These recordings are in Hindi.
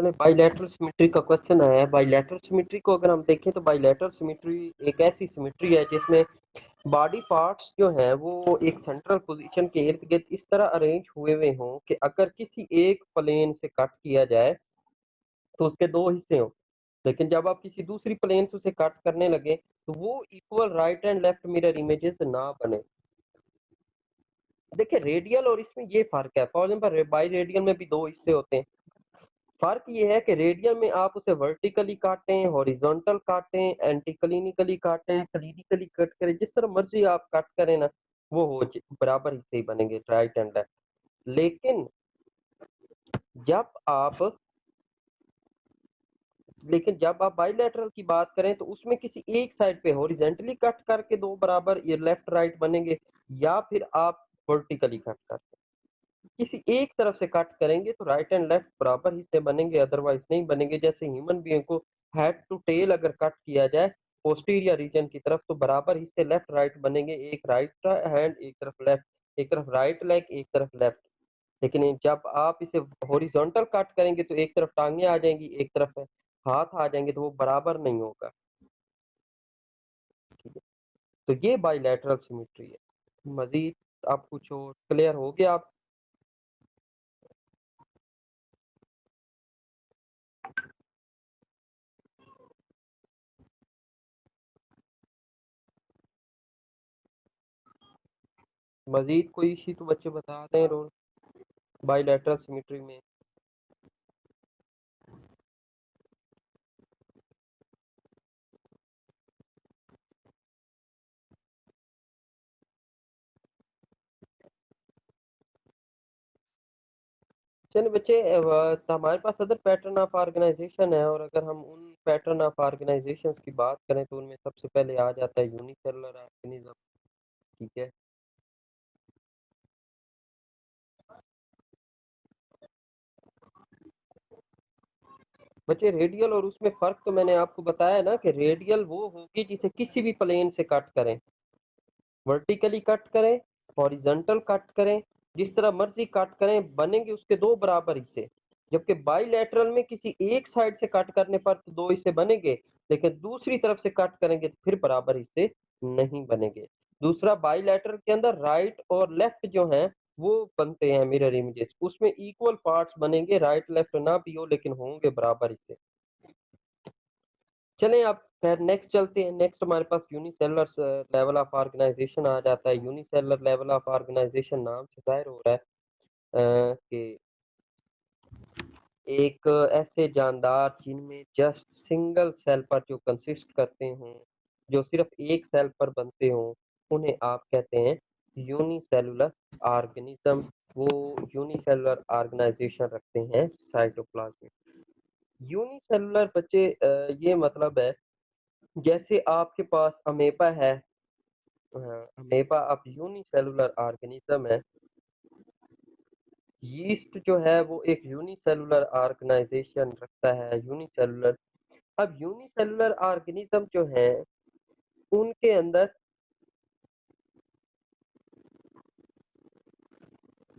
चले बाइलैटरल सिमेट्री का क्वेश्चन आया है। बाइलैटरल सिमेट्री को अगर हम देखें तो बाइलैटरल सिमेट्री एक ऐसी सिमेट्री है जिसमें बॉडी पार्ट्स जो हैं वो एक सेंट्रल पोजीशन के इर्द गिर्द इस तरह अरेंज हुए हुए हों कि अगर किसी एक प्लेन से कट किया जाए तो उसके दो हिस्से हों, लेकिन जब आप किसी दूसरी प्लेन से उसे कट करने लगे तो वो equal right and left mirror images ना बने। देखिए रेडियल और इसमें ये फर्क है। फॉर एग्जाम्पल बाई रेडियल में भी दो हिस्से होते हैं। फर्क ये है कि रेडियल में आप उसे वर्टिकली काटें, हॉरिजॉन्टल काटें, एंटी क्लिनिकली काटें, क्लिनिकली कट करें, जिस तरह मर्जी आप कट करें ना वो हो बराबर हिस्से ही बनेंगे राइट एंड लेफ्ट। लेकिन जब आप लेकिन जब आप बाइलेटरल की बात करें तो उसमें किसी एक साइड पे हॉरिजेंटली कट करके दो बराबर ये लेफ्ट राइट बनेंगे, या फिर आप वर्टिकली कट करके किसी एक तरफ से कट करेंगे तो राइट एंड लेफ्ट बराबर हिस्से बनेंगे, अदरवाइज नहीं बनेंगे। जैसे ह्यूमन बीइंग को हेड टू टेल अगर कट किया जाए पोस्टीरियर रीजन की तरफ तो बराबर हिस्से लेफ्ट राइट बनेंगे, एक राइट हैंड एक तरफ लेफ्ट, एक तरफ राइट लेग एक तरफ लेफ्ट। लेकिन जब आप इसे हॉरिजॉन्टल कट करेंगे तो एक तरफ टांगे आ जाएंगी एक तरफ हाथ आ जाएंगे, तो वो बराबर नहीं होगा। ठीक है, तो ये बाइलैटरल सिमेट्री है। मजीद आप कुछ और क्लियर हो गया आप? मजीद कोई इशू तो बच्चे बता दें रोल बाइलैटरल सिमेट्री में। चलिए बच्चे तो हमारे पास अदर पैटर्न ऑफ ऑर्गेनाइजेशन है, और अगर हम उन पैटर्न ऑफ ऑर्गेनाइजेशंस की बात करें तो उनमें सबसे पहले आ जाता है यूनिसेलुलर ऑर्गेनिज्म। ठीक है, बच्चे रेडियल और उसमें फर्क तो मैंने आपको बताया ना कि रेडियल वो होगी जिसे किसी भी प्लेन से कट करें, वर्टिकली कट करें, हॉरिजॉन्टल कट करें, जिस तरह मर्जी कट करें बनेंगे उसके दो बराबर हिस्से। जबकि बाइलैटरल में किसी एक साइड से कट करने पर तो दो हिस्से बनेंगे, लेकिन दूसरी तरफ से कट करेंगे तो फिर बराबर हिस्से नहीं बनेंगे। दूसरा बाइलैटरल के अंदर राइट और लेफ्ट जो हैं वो बनते हैं मिरर इमेजेस, उसमें इक्वल पार्ट्स बनेंगे, राइट लेफ्ट ना भी हो लेकिन होंगे बराबर हिस्से। चलें अब खैर नेक्स्ट चलते हैं। नेक्स्ट हमारे पास यूनिसेलुलर लेवल ऑफ ऑर्गेनाइजेशन आ जाता है। यूनिसेलुलर लेवल ऑफ ऑर्गेनाइजेशन नाम से जाहिर हो रहा है कि एक ऐसे जानदार जिनमें जस्ट सिंगल सेल पर जो कंसिस्ट करते हों, जो सिर्फ एक सेल पर बनते हों, उन्हें आप कहते हैं यूनिसेलुलर ऑर्गेनिज्म। वो यूनिसेलुलर ऑर्गेनाइजेशन रखते हैं साइटोप्लाज्म में। यूनिसेलुलर बच्चे ये मतलब है जैसे आपके पास अमेबा है, अमेबा अब यूनिसेलुलर ऑर्गेनिज्म है। यीस्ट जो है वो एक यूनिसेलुलर ऑर्गेनाइजेशन रखता है, यूनिसेलुलर। अब यूनिसेलुलर ऑर्गेनिज्म जो है उनके अंदर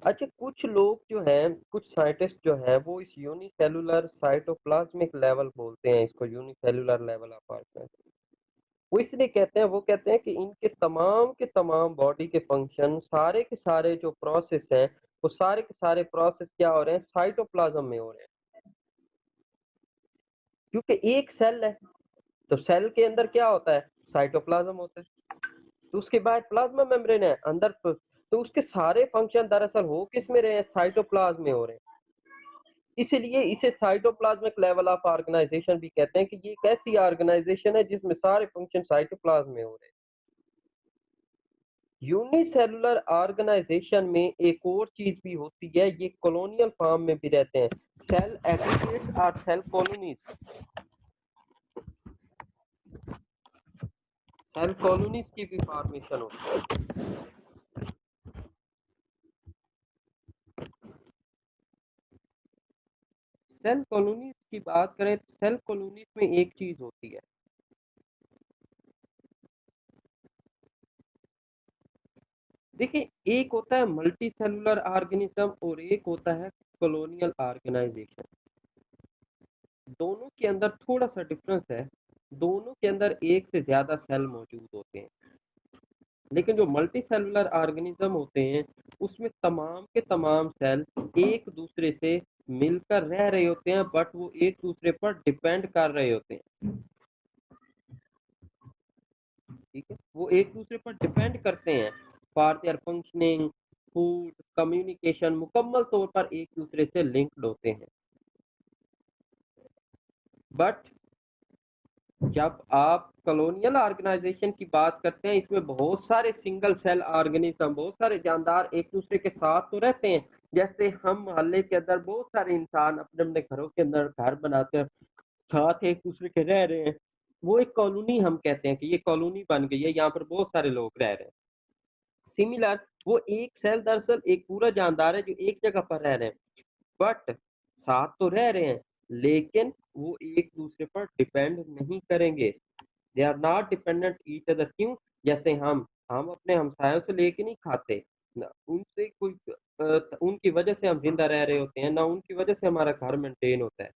अच्छा कुछ लोग जो हैं, कुछ साइंटिस्ट जो हैं वो इस यूनिसेलुलर साइटोप्लाज्मिक लेवल बोलते हैं इसको, यूनिसेलुलर लेवल ऑफ ऑर्गेनाइजेशन। वो इसलिए कहते हैं, वो कहते हैं कि इनके तमाम के तमाम बॉडी के फंक्शन सारे के सारे जो प्रोसेस हैं वो सारे के सारे प्रोसेस क्या हो रहे हैं, साइटोप्लाज्म में हो रहे हैं। क्योंकि एक सेल है तो सेल के अंदर क्या होता है, साइटोप्लाज्म होता है। तो उसके बाद प्लाज्मा मेम्ब्रेन है अंदर, तो उसके सारे फंक्शन दरअसल हो किस में रहे हैं, साइटोप्लाज्म में हो रहे हैं। इसलिए इसे साइटोप्लाज्मिक लेवल ऑफ ऑर्गेनाइजेशन भी कहते हैं कि ये एक ऐसी ऑर्गेनाइजेशन है जिसमें सारे फंक्शन साइटोप्लाज्म में हो रहे हैं। यूनिसेलुलर ऑर्गेनाइजेशन में एक और चीज भी होती है, ये कॉलोनियल फॉर्म में भी रहते हैं, सेल एग्रीगेट्स और सेल कॉलोनीज। सेल कॉलोनीज की भी फॉर्मेशन होती है। सेल कॉलोनीज की बात करें तो सेल कॉलोनीज में एक चीज होती है, देखिए एक होता है मल्टी सेलुलर ऑर्गेनिज्म और एक होता है कॉलोनियल ऑर्गेनाइजेशन। दोनों के अंदर थोड़ा सा डिफरेंस है, दोनों के अंदर एक से ज्यादा सेल मौजूद होते हैं, लेकिन जो मल्टी सेलुलर ऑर्गेनिज्म होते हैं उसमें तमाम के तमाम सेल एक दूसरे से मिलकर रह रहे होते हैं, बट वो एक दूसरे पर डिपेंड कर रहे होते हैं। ठीक है, वो एक दूसरे पर डिपेंड करते हैं for their functioning, food, communication, मुकम्मल तौर पर एक दूसरे से लिंक्ड होते हैं। बट जब आप कॉलोनियल ऑर्गेनाइजेशन की बात करते हैं, इसमें बहुत सारे सिंगल सेल ऑर्गेनिज्म, बहुत सारे जानदार एक दूसरे के साथ तो रहते हैं। जैसे हम मोहल्ले के अंदर बहुत सारे इंसान अपने अपने घरों के अंदर घर बनाते हैं, साथ एक दूसरे के रह रहे हैं, वो एक कॉलोनी हम कहते हैं कि ये कॉलोनी बन गई है, यहाँ पर बहुत सारे लोग रह रहे हैं। सिमिलर वो एक सेल दरअसल एक पूरा जानदार है जो एक जगह पर रह रहे हैं, बट साथ तो रह रहे हैं, लेकिन वो एक दूसरे पर डिपेंड नहीं करेंगे। They are not dependent each other. क्यों? जैसे हम अपने हमसायों से लेके नहीं खाते ना, उनसे कोई उनकी वजह से हम जिंदा रह रहे होते हैं, ना उनकी वजह से हमारा घर मेंटेन होता है,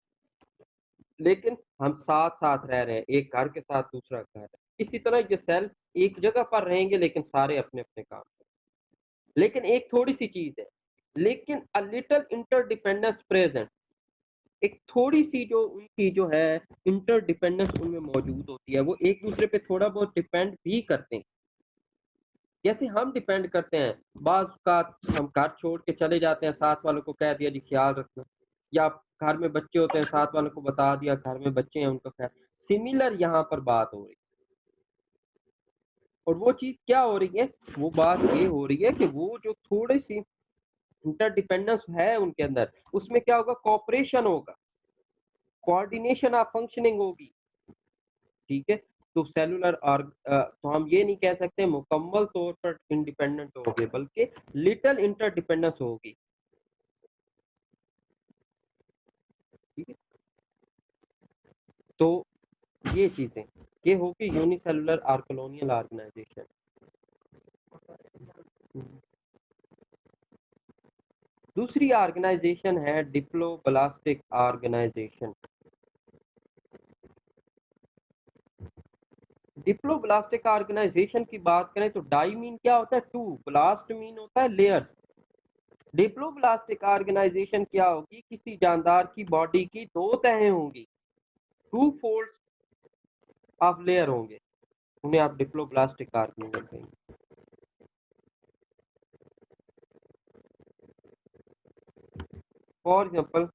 लेकिन हम साथ साथ रह रहे हैं, एक घर के साथ दूसरा घर है। इसी तरह ये सेल एक जगह पर रहेंगे लेकिन सारे अपने अपने काम करेंगे। लेकिन एक थोड़ी सी चीज है, लेकिन अ लिटिल इंटरडिपेंडेंस प्रेजेंट, एक थोड़ी-सी जो उनकी जो है इंटरडिपेंडेंस उनमें मौजूद होती है, वो एक दूसरे पे थोड़ा बहुत डिपेंड भी करते हैं। जैसे हम डिपेंड करते हैं, बाज़ औक़ात हम घर छोड़ के चले जाते हैं, साथ वालों को कह दिया जी ख्याल रखना, या घर में बच्चे होते हैं, साथ वालों को बता दिया घर में बच्चे हैं उनका ख्याल। सिमिलर यहाँ पर बात हो रही है, और वो चीज़ क्या हो रही है, वो बात ये हो रही है कि वो जो थोड़ी-सी इंटरडिपेंडेंस है उनके अंदर, उसमें क्या होगा, कोऑपरेशन होगा, कोऑर्डिनेशन ऑफ फंक्शनिंग होगी। ठीक है, तो तो हम ये नहीं कह सकते मुकम्मल तौर पर इंडिपेंडेंट होंगे, बल्कि लिटिल इंटरडिपेंडेंस होगी। ठीक है, तो ये चीजें ये होगी यूनिसेलुलर और कॉलोनियल ऑर्गेनाइजेशन। दूसरी ऑर्गेनाइजेशन है डिप्लोब्लास्टिक ऑर्गेनाइजेशन। डिप्लोब्लास्टिक ऑर्गेनाइजेशन की बात करें तो डाई मीन क्या होता है, टू, ब्लास्ट मीन होता है लेयर्स। डिप्लोब्लास्टिक ऑर्गेनाइजेशन क्या होगी, किसी जानदार की बॉडी की दो तहें होंगी, टू फोल्ड्स ऑफ लेयर होंगे, उन्हें आप डिप्लोब्लास्टिक ऑर्गेनाइजेशन कहेंगे। फॉर एग्जांपल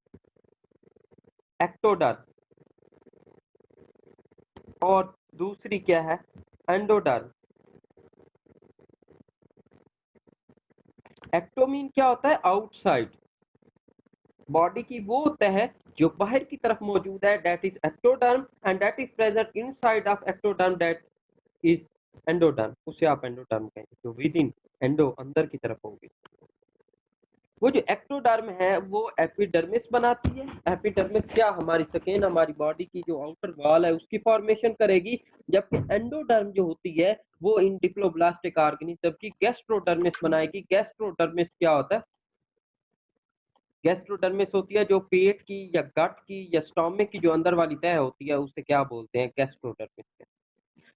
एक्टोडर्म, और दूसरी क्या है, एंडोडर्म। एक्टोमीन क्या होता है, आउटसाइड, बॉडी की वो तह जो बाहर की तरफ मौजूद है, that is ectoderm, and that is present inside of ectoderm, that is endoderm, उसे आप एंडोडर्म कहेंगे, जो विद इन, एंडो अंदर की तरफ होगी। वो जो एक्टोडर्म है वो एपिडर्मिस बनाती है। एपिडर्मिस क्या, हमारी स्किन, हमारी बॉडी की जो आउटर वॉल है उसकी फॉर्मेशन करेगी, जबकि एंडोडर्म जो होती है वो इन डिप्लोब्लास्टिक ऑर्गेनिज्म की गैस्ट्रोडर्मिस बनाएगी। गैस्ट्रोडर्मिस क्या होता है, गैस्ट्रोडर्मिस होती है जो पेट की या गट की या स्टोमक की जो अंदर वाली तह होती है, उसे क्या बोलते हैं, गैस्ट्रोडर्मिस।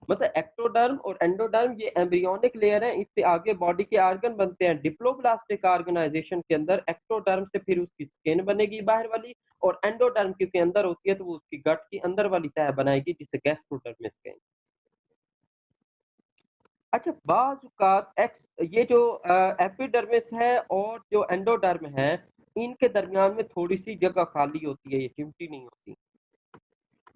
मतलब एक्टोडर्म और एंडोडर्म ये एम्ब्रियोनिक लेयर है, इससे आगे बॉडी के ऑर्गन बनते हैं। डिप्लोब्लास्टिक ऑर्गेनाइजेशन के अंदर एक्टोडर्म से फिर उसकी स्किन बनेगी बाहर वाली, और एंडोडर्म क्योंकि अंदर होती है तो वो उसकी गट की अंदर वाली तह बनाएगी, जिसे गैस्ट्रोडर्मिस कहेंगे। अच्छा, ये जो एपिडर्मिस है और जो एंडोडर्म है, इनके दरमियान में थोड़ी सी जगह खाली होती है, ये चिमटी नहीं होती।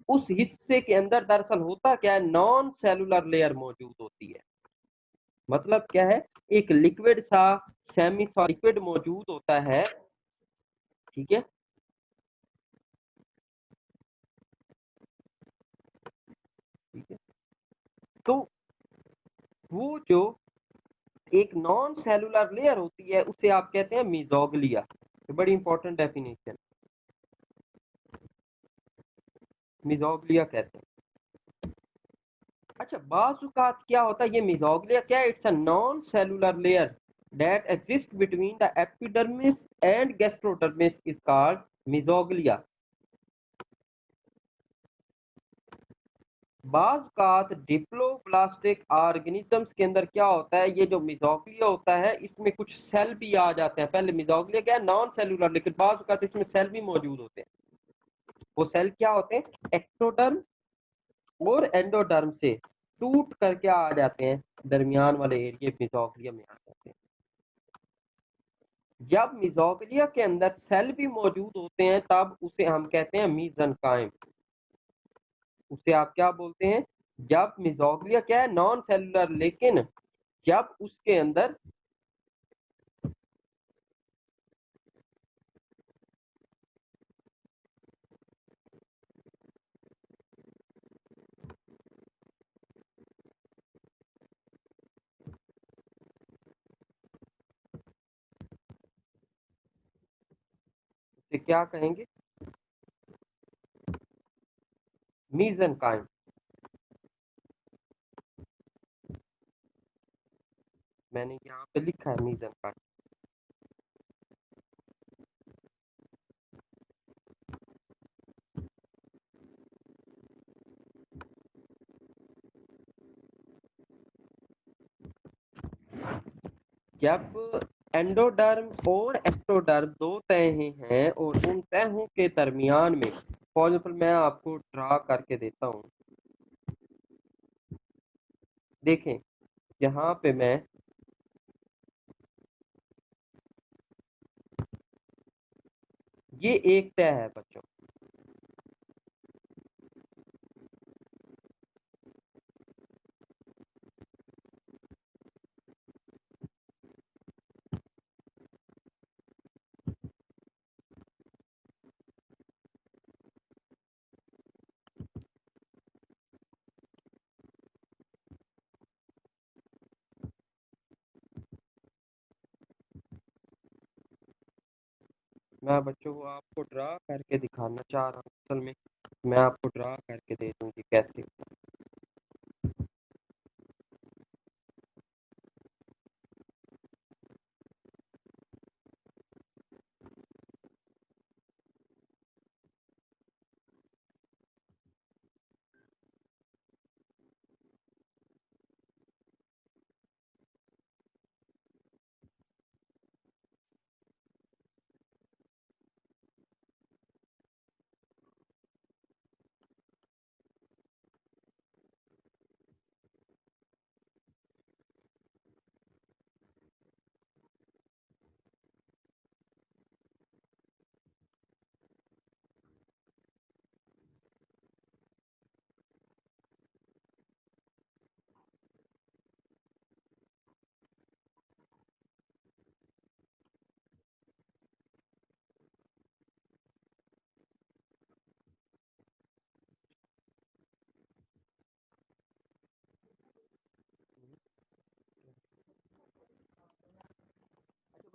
उस हिस्से के अंदर दरअसल होता क्या है, नॉन सेलुलर लेयर मौजूद होती है। मतलब क्या है, एक लिक्विड सा, सेमी लिक्विड मौजूद होता है। ठीक है, ठीक है, तो वो जो एक नॉन सेलुलर लेयर होती है उसे आप कहते हैं मीजोग्लिया। बड़ी इंपॉर्टेंट डेफिनेशन, मीजोग्लिया कहते हैं। अच्छा, बाजुकात क्या होता है, ये मीजोग्लिया क्या है, it's a non cellular layer that exists between the epidermis and gastrodermis is called mesoglea. बाज़-औक़ात डिप्लोब्लास्टिक ऑर्गेनिज़म्स के अंदर क्या होता है, ये जो मीज़ोग्लिया होता है, इसमें कुछ सेल भी आ जाते हैं। पहले मीज़ोग्लिया क्या है, नॉन सेलुलर, लेकिन बाज़-औक़ात इसमें सेल भी मौजूद होते हैं। वो सेल क्या होते हैं, एक्टोडर्म और एंडोडर्म से टूट कर क्या आ जाते हैं, दरमियान वाले एरिया मीज़ोग्लिया में आ जाते हैं। जब मीज़ोग्लिया के अंदर सेल भी मौजूद होते हैं, तब उसे हम कहते हैं मीज़ेनकाइम। उसे आप क्या बोलते हैं, जब मीज़ोग्लिया क्या है, नॉन सेलुलर, लेकिन जब उसके अंदर उसे क्या कहेंगे, मीज़ेनकाइम। मैंने यहाँ पे लिखा है मीज़ेनकाइम। जब एंडोडर्म और एक्टोडर्म दो तहें हैं और उन तहों के दरमियान में, फॉर एग्जाम्पल मैं आपको ड्रा करके देता हूँ, देखें यहाँ पे मैं ये एक तह है बच्चों, मैं बच्चों को आपको ड्रा करके दिखाना चाह रहा हूँ। असल में मैं आपको ड्रा करके दे दूँ कि कैसे।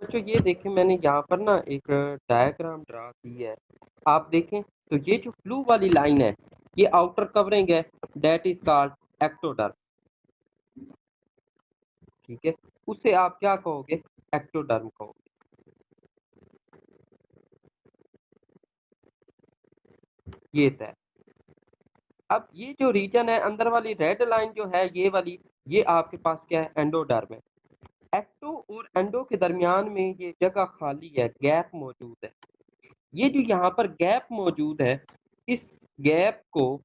बच्चों ये देखें, मैंने यहाँ पर ना एक डायग्राम ड्रा की है। आप देखें तो ये जो ब्लू वाली लाइन है, ये आउटर कवरिंग है, दैट इज कॉल्ड एक्टोडर्म। ठीक है, उसे आप क्या कहोगे, एक्टोडर्म कहोगे। ये तय। अब ये जो रीजन है, अंदर वाली रेड लाइन जो है, ये वाली, ये आपके पास क्या है, एंडोडर्म है। एक्टो और एंडो के दरमियान में ये जगह खाली है, गैप मौजूद है। ये जो यहाँ पर गैप मौजूद है, इस गैप को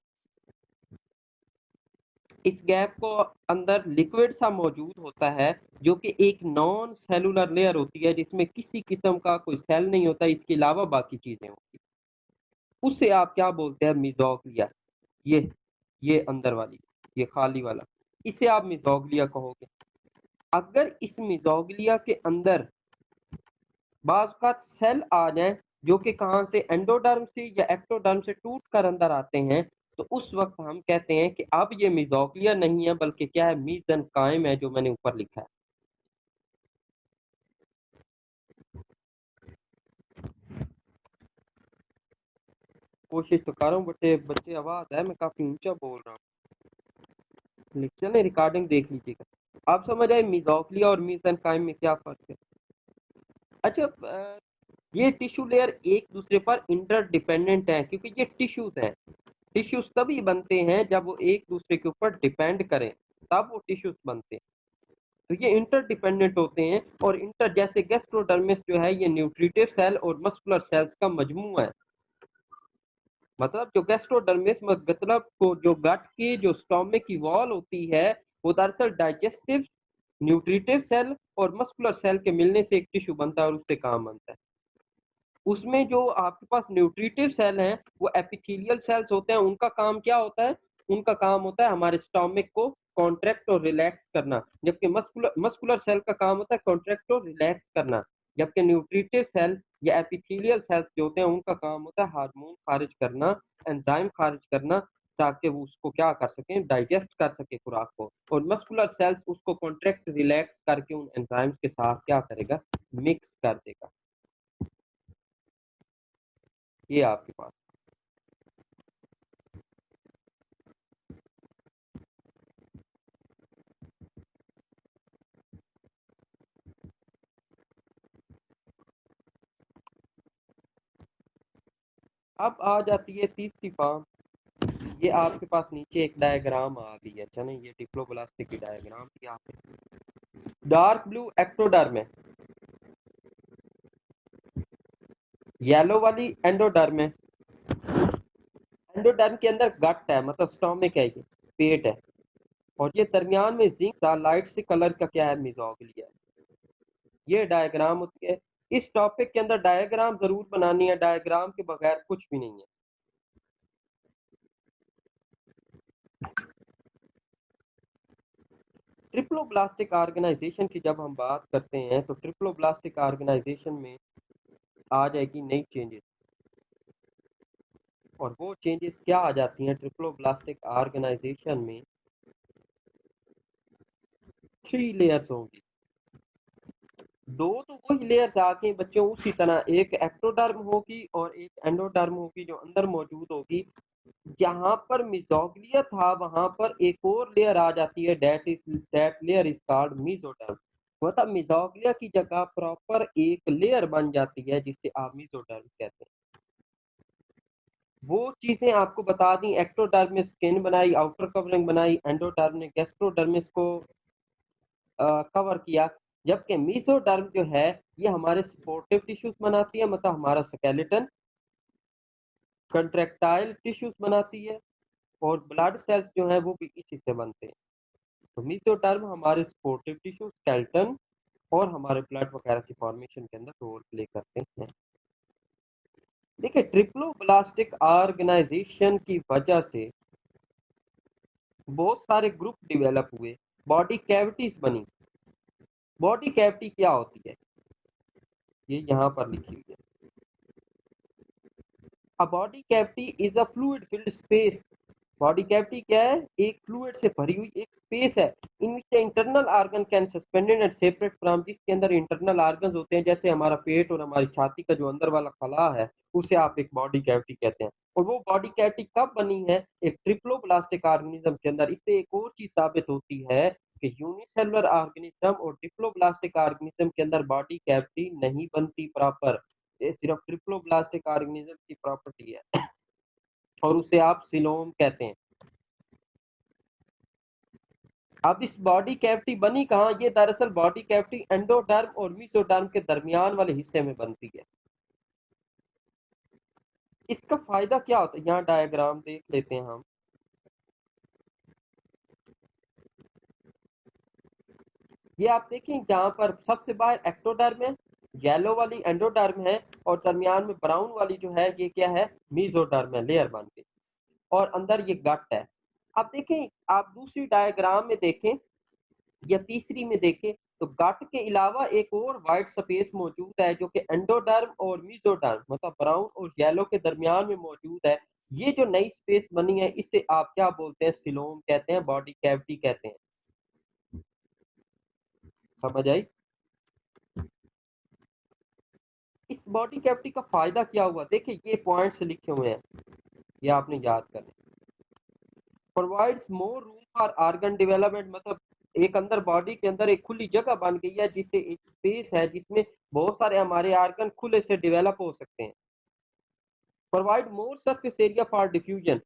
इस गैप को अंदर लिक्विड सा मौजूद होता है, जो कि एक नॉन सेलुलर लेयर होती है, जिसमें किसी किस्म का कोई सेल नहीं होता, इसके अलावा बाकी चीजें होती हैं। उसे आप क्या बोलते हैं, मीज़ोग्लिया। ये अंदर वाली, ये खाली वाला, इसे आप मीज़ोग्लिया कहोगे। अगर इस मीज़ोग्लिया के अंदर बाज़ का सेल आ जाए, जो कि कहाँ से, एंडोडर्म से या एक्टोडर्म से टूट कर अंदर आते हैं, तो उस वक्त हम कहते हैं कि अब ये मीज़ोग्लिया नहीं है, बल्कि क्या है, मीज़ेनकाइम है, जो मैंने ऊपर लिखा है। कोशिश तो कर रहा हूँ, बच्चे बच्चे आवाज है, मैं काफी ऊंचा बोल रहा हूँ, लेकिन रिकॉर्डिंग देख लीजिएगा। आप समझ आए मीज़ोग्लिया और मीज़ेनकाइम में क्या फर्क है। अच्छा, ये टिश्यू लेयर एक दूसरे पर इंटरडिपेंडेंट है, क्योंकि ये टिश्यूज हैं। टिश्यूज तभी बनते हैं जब वो एक दूसरे के ऊपर डिपेंड करें, तब वो टिश्यूज बनते हैं। तो ये इंटरडिपेंडेंट होते हैं, और इंटर जैसे गैस्ट्रोडर्मिस जो है ये न्यूट्रिटिव सेल और मस्कुलर सेल्स का मजमूआ है। मतलब जो गैस्ट्रोडर्मिस मतलब को जो गट की जो स्टोमक की वॉल होती है, वो दरअसल डाइजेस्टिव, न्यूट्रिटिव सेल और मस्कुलर सेल के मिलने से एक टिश्यू बनता है और उससे काम बनता है। उसमें जो आपके पास न्यूट्रिटिव सेल हैं, वो एपिथेलियल सेल्स होते हैं। उनका काम क्या होता है? उनका काम होता है हमारे स्टोमक को कॉन्ट्रैक्ट और रिलैक्स करना, जबकि मस्कुलर मस्कुलर सेल का काम होता है कॉन्ट्रैक्ट और रिलैक्स करना। जबकि न्यूट्रिटिव सेल या एपिथेलियल सेल्स जो होते हैं, उनका काम होता है हार्मोन खारिज करना, एंजाइम खारिज करना, ताकि वो उसको क्या कर सकें, डाइजेस्ट कर सके खुराक को। और मस्कुलर सेल्स उसको कॉन्ट्रैक्ट रिलैक्स करके उन एंजाइम्स के साथ क्या करेगा, मिक्स कर देगा। ये आपके पास अब आ जाती है तीसरी फॉर्म। ये आपके पास नीचे एक डायग्राम आ गई है, चलें ये डिप्लोब्लास्टिक की डायग्राम थी। आप डार्क ब्लू एक्टोडर्म है, येलो वाली एंडोडर्म है। एंडोडर्म के अंदर गट है, मतलब स्टोमक है, ये पेट है, और ये दरमियान में जिंक सा लाइट से कलर का क्या है, मिजोग्लिया है। ये डायग्राम होती है। इस टॉपिक के अंदर डायग्राम जरूर बनानी है, डायग्राम के बगैर कुछ भी नहीं है। ट्रिप्लोब्लास्टिक ऑर्गेनाइजेशन की जब हम बात करते हैं, तो ट्रिप्लोब्लास्टिक ऑर्गेनाइजेशन में आ जाएगी नई चेंजेस। और वो चेंजेस क्या आ जाती हैं ट्रिप्लोब्लास्टिक ऑर्गेनाइजेशन में? 3 लेयर्स होंगी। दो तो वही लेयर्स आके बच्चों उसी तरह, एक एक्टोडर्म होगी और एक एंडोडर्म होगी जो अंदर मौजूद होगी। जहां पर मिजोग्लिया था, वहां पर एक और लेयर आ जाती है, that layer is called mesoderm. मतलब मिजोग्लिया की जगह प्रॉपर एक लेयर बन जाती है जिसे आप मेसोडर्म कहते हैं। वो चीजें आपको बता दी, एक्टोडर्म ने स्किन बनाई, आउटर कवरिंग बनाई, एंडोडर्म ने गैस्ट्रोडर्मिस को कवर किया। जबकि मेसोडर्म जो है ये हमारे सपोर्टिव टिश्यूज बनाती है, मतलब हमारा स्केलेटन, कंट्रैक्टाइल टिश्यूज बनाती है, और ब्लड सेल्स जो है वो भी इसी से बनते हैं। तो मेसोडर्म हमारे सपोर्टिव टिश्यू, स्केलेटन और हमारे ब्लड वगैरह की फॉर्मेशन के अंदर रोल प्ले करते हैं। देखिए ट्रिप्लोब्लास्टिक ऑर्गेनाइजेशन की वजह से बहुत सारे ग्रुप डेवलप हुए, बॉडी कैविटीज बनी। बॉडी कैविटी क्या होती है, ये यहाँ पर लिखी हुई है। A body cavity is a fluid filled space. Body cavity क्या है? एक फ्लूइड से भरी हुई एक स्पेस है, in which internal organ can suspended and separate from, जिसके अंदर इंटरनल ऑर्गन्स होते हैं, जैसे हमारा पेट और हमारी छाती का जो अंदर वाला खला है, उसे आप एक बॉडी कैविटी कहते हैं। और वो बॉडी कैविटी कब बनी है? एक ट्रिप्लोब्लास्टिक ऑर्गेनिज्म के अंदर। इससे एक और चीज साबित होती है कि यूनिसेलुलर ऑर्गेनिज्म और डिप्लोब्लास्टिक ऑर्गेनिज्म के अंदर बॉडी कैविटी नहीं बनती प्रॉपर। ये सिर्फ ट्रिप्लोब्लास्टिक ऑर्गेनिज्म की प्रॉपर्टी है, और उसे आप सिलोम कहते हैं। अब इस बॉडी कैविटी बनी कहाँ? ये दरअसल बॉडी कैविटी एंडोडर्म और मेसोडर्म के दरमियान वाले हिस्से में बनती है। इसका फायदा क्या होता है, यहाँ डायग्राम देख लेते हैं हम। ये आप देखें, जहाँ पर सबसे बाहर एक्टोडर्म है, येलो वाली एंडोडर्म है, और दरमियान में ब्राउन वाली जो है ये क्या है, मेसोडर्म है, लेयर बन के, और अंदर ये गट है। अब देखें, आप दूसरी डायग्राम में देखें या तीसरी में देखें, तो गट के अलावा एक और व्हाइट स्पेस मौजूद है जो कि एंडोडर्म और मेसोडर्म, मतलब ब्राउन और येलो के दरमियान में मौजूद है। ये जो नई स्पेस बनी है, इसे आप क्या बोलते हैं? सिलोम कहते हैं, बॉडी कैविटी कहते हैं। समझ आई? इस बॉडी कैविटी का फायदा क्या हुआ? देखिए ये पॉइंट्स लिखे हुए हैं, ये आपने याद करने। Provides more room for organ development, मतलब एक अंदर बॉडी के अंदर एक खुली जगह बन गई है, जिससे एक स्पेस है जिसमें बहुत सारे हमारे ऑर्गन खुले से डेवलप हो सकते हैं। Provide more surface area for diffusion,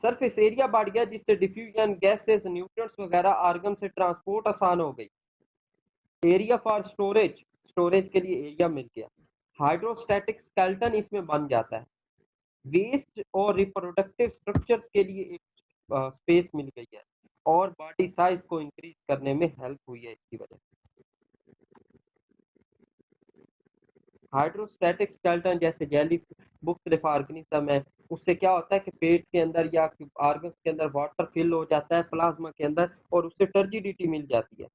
surface area बढ़ गया जिससे डिफ्यूजन, गैसेस, न्यूट्रिएंट्स वगैरह आर्गन से ट्रांसपोर्ट आसान हो गई। एरिया फॉर स्टोरेज, स्टोरेज के लिए एरिया मिल गया। हाइड्रोस्टैटिक स्केलेटन इसमें बन जाता है। वेस्ट और रिप्रोडक्टिव स्ट्रक्चर्स के लिए एक स्पेस मिल गई है और बॉडी साइज को इंक्रीज करने में हेल्प हुई है इसकी वजह से। हाइड्रोस्टैटिक स्केलेटन जैसे जेली मुख्तलिफ ऑर्गेनिज्म है, उससे क्या होता है कि पेट के अंदर या ऑर्गन्स के अंदर वाटर फिल हो जाता है प्लाज्मा के अंदर और उससे टर्जिडिटी मिल जाती है।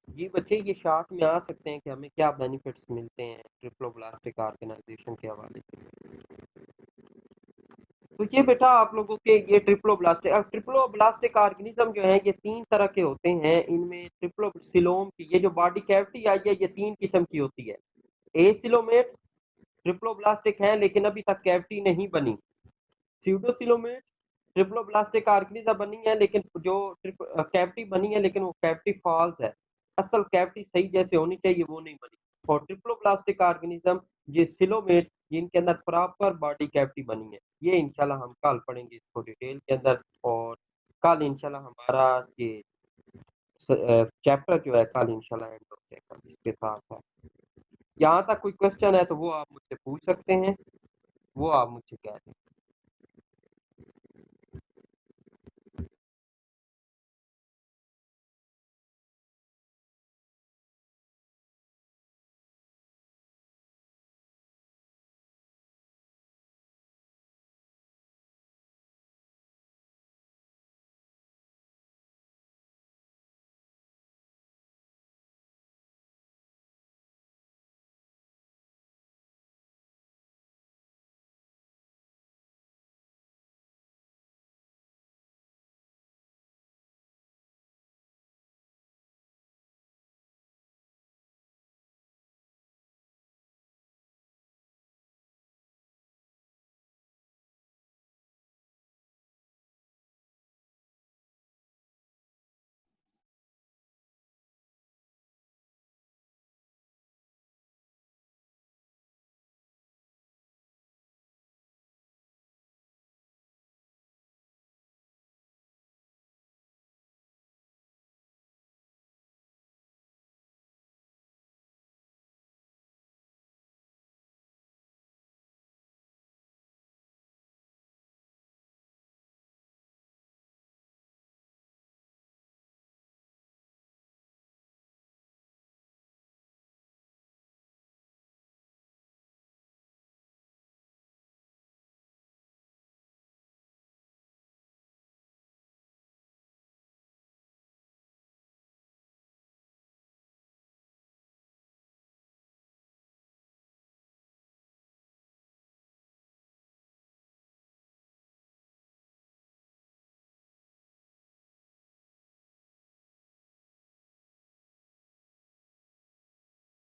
जी बच्चे, ये शॉर्ट में आ सकते हैं कि हमें क्या बेनिफिट्स मिलते हैं ट्रिप्लोब्लास्टिक ऑर्गेनाइजेशन के हवाले से। तो ये बेटा आप लोगों के ये ट्रिप्लोब्लास्टिक, अब ट्रिप्लोब्लास्टिक ऑर्गेनिज्म जो है ये 3 तरह के होते हैं। इनमें ट्रिप्लोसिलोम की ये जो बॉडी कैविटी आई है ये 3 किस्म की होती है। एसिलोमेट ट्रिप्लोब्लास्टिक है लेकिन अभी तक कैविटी नहीं बनी। स्यूडोसिलोमेट ट्रिप्लोब्लास्टिक ऑर्गेनिज्म बनी है लेकिन जो कैविटी बनी है लेकिन वो कैविटी फॉल्स है, असल कैविटी सही जैसे होनी चाहिए वो नहीं बनी। और ट्रिप्लोब्लास्टिक ऑर्गेनिज्म ये सिलोमेट जिनके अंदर प्रॉपर बॉडी कैविटी बनी है। ये इंशाल्लाह हम कल पढ़ेंगे इसको डिटेल के अंदर। और कल इंशाल्लाह हमारा ये चैप्टर जो है कल इंशाल्लाह एंड हो जाएगा इसके साथ है। यहाँ तक कोई क्वेश्चन है तो वो आप मुझसे पूछ सकते हैं, वो आप मुझसे कह दें।